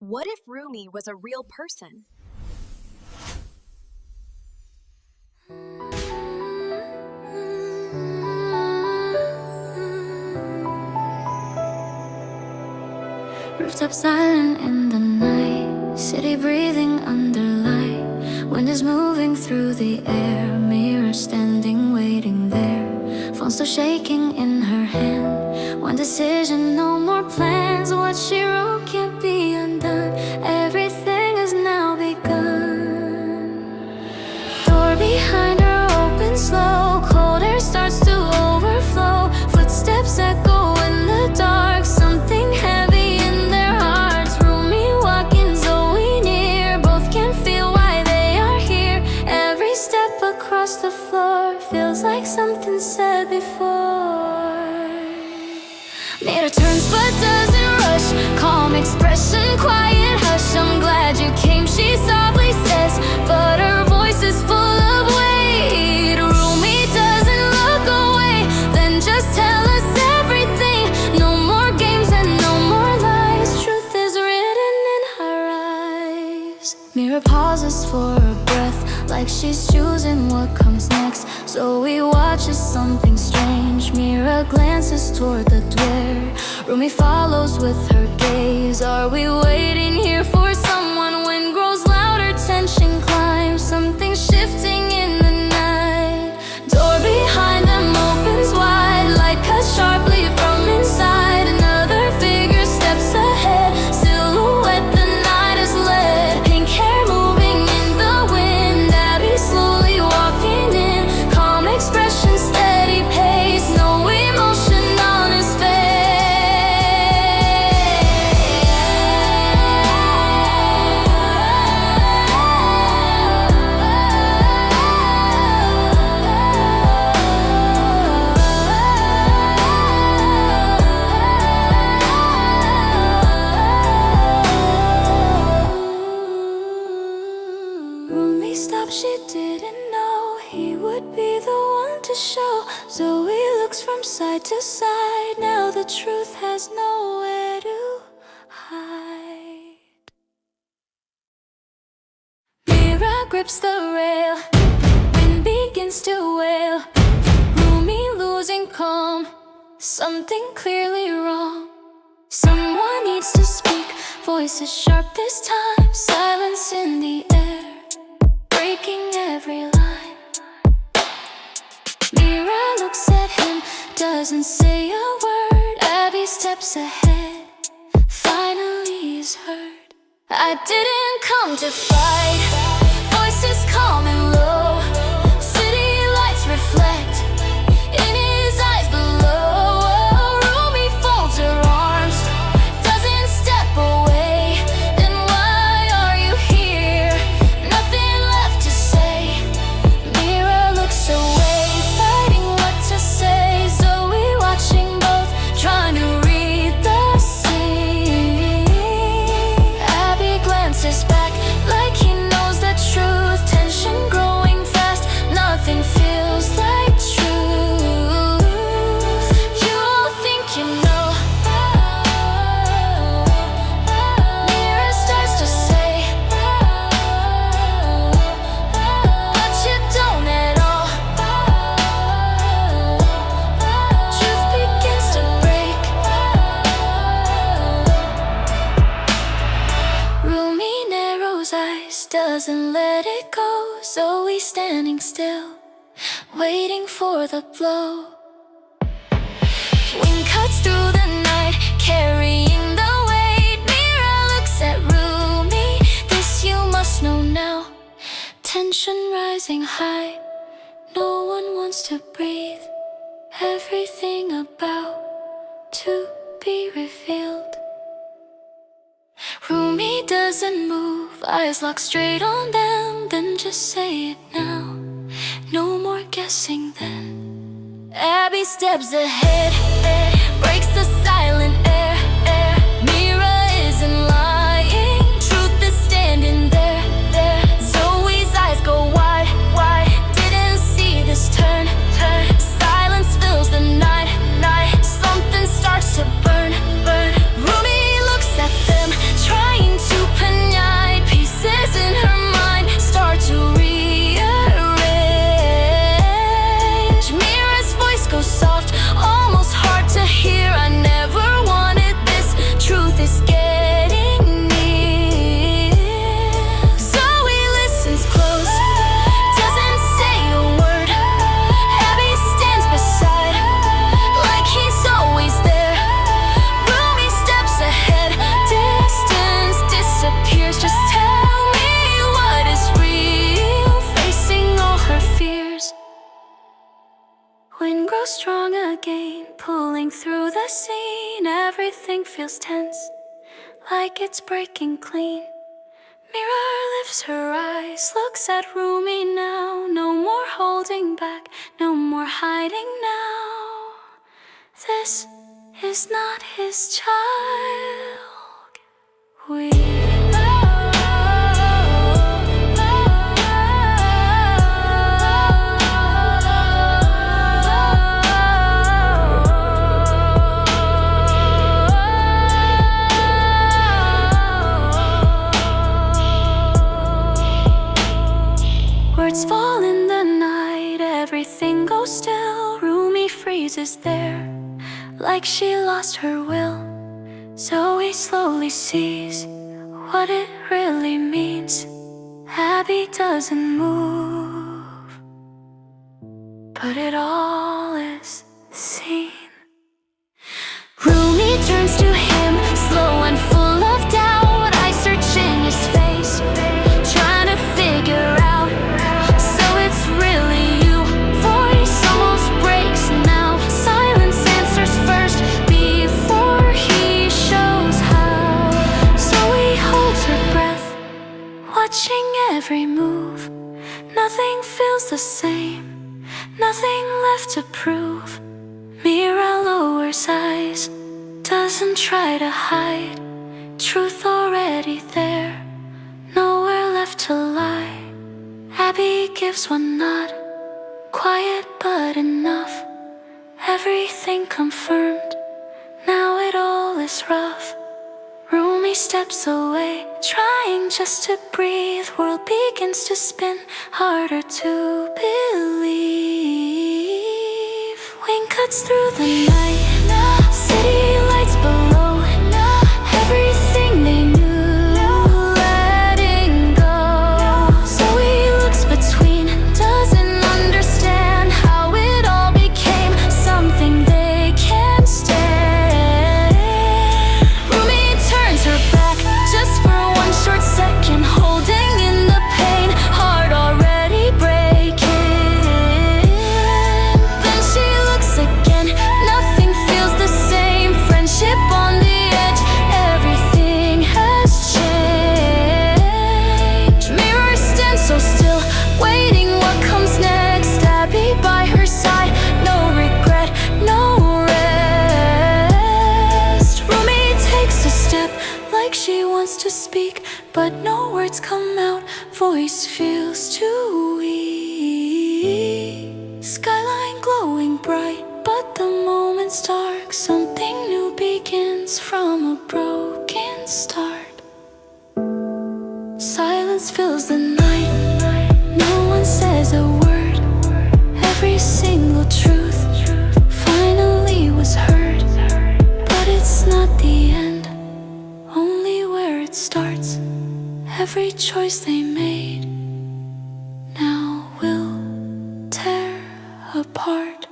What if Rumi was a real person? Rooftop silent in the night, city breathing under light. Wind is moving through the air, Mira standing waiting there. Phone still shaking in her hand. One decision, no more plans. What she wrote can't be undone. Everything has now begun. Door behind her opens slow, cold air starts to overflow. Footsteps echo in the dark, something heavy in their hearts. Rumi walking, Zoe near, both can feel why they are here. Every step across the floor feels like something said before. Mira turns but doesn't rush, calm expression, quiet hush. I'm glad you came, she softly says, but her voice is full of weight. Rumi doesn't look away, then just tell us everything. No more games and no more lies. Truth is written in her eyes. Mira pauses for a breath, like she's choosing what comes next. Zoe watches something strange. Mira glances toward the door. Rumi follows with her gaze. Are we waiting here for someone? Wind grows louder, tension climbs. Something shifting in the night. Door behind them opens wide, light cuts sharply from inside. Another figure steps ahead, silhouette the night has led. Pink hair moving in the wind, Abby slowly walking in. Calm expression, steady pace, no emotion on his face. Rumi stopped, she didn't know he would be the one to show. Zoe looks from side to side, now the truth has nowhere to hide. Mira grips the rail, wind begins to wail. Rumi losing calm, something clearly wrong. Someone needs to speak, voices sharp this time. Silence in the air, breaking every line. Mira looks at him, doesn't say a word. Abby steps ahead, finally is heard. I didn't come to fight, voices calm and low. City lights reflect in his eyes below. Rumi folds her arms, doesn't step away. Then why are you here? Nothing left to say. Mira looks away, fighting what to say. Zoe watching both, trying to read the sea. Abby glances back, like he knows the truth. Tension growing fast, nothing feels like truth. You all think you know. Mira starts to say, but you don't at all. Truth begins to break. Rumi narrows eyes, doesn't let it go. Zoe standing still, waiting for the blow. Wind cuts through the night, carrying the weight. Mira looks at Rumi, this you must know now. Tension rising high, no one wants to breathe. Everything about to be revealed. Rumi doesn't move, eyes locked straight on them. Then just say it now, no more guessing then. Abby steps ahead, breaks the silent air. Mira isn't lying, truth is standing there. Zoe's eyes go wide, didn't see this turn. Silence fills the night, something starts to burn. Rumi looks at them, trying to again, pulling through the scene. Everything feels tense, like it's breaking clean. Mira lifts her eyes, looks at Rumi now. No more holding back, no more hiding now. This is not his child. We words fall in the night, everything goes still. Rumi freezes there, like she lost her will. So he slowly sees what it really means. Abby doesn't move, but it all is seen. Rumi turns to him, slow and full of doubt. I search in his face, trying to figure out. So it's really you. Voice almost breaks now. Silence answers first before he shows how. So he holds her breath, watching every move. Nothing feels the same, nothing left to prove. Mira lowers eyes, doesn't try to hide. Truth already there, nowhere left to lie. Abby gives one nod, quiet but enough. Everything confirmed, now it all is rough. Rumi steps away, trying just to breathe. World begins to spin, harder to believe. Wind cuts through the night, city lights below. Everything they knew, letting go. So he looks between, doesn't understand how it all became something they can't stand. Rumi turns her back, just for one short second, holding in the pain, heart already breaking. Then she looks again, nothing feels the same. Friendship on the edge, everything has changed. Mirror stands so still, waiting what comes next. Abby by her side, no regret, no rest. Rumi takes a step, like she wants to speak, but no words come out. Voice feels too weak. Skyline glowing bright, but the moment's dark. Something new begins from a broken start. Silence fills the night, no one says a word. Every single truth finally was heard. But it's not the end, only where it starts. Every choice they made now will tear apart.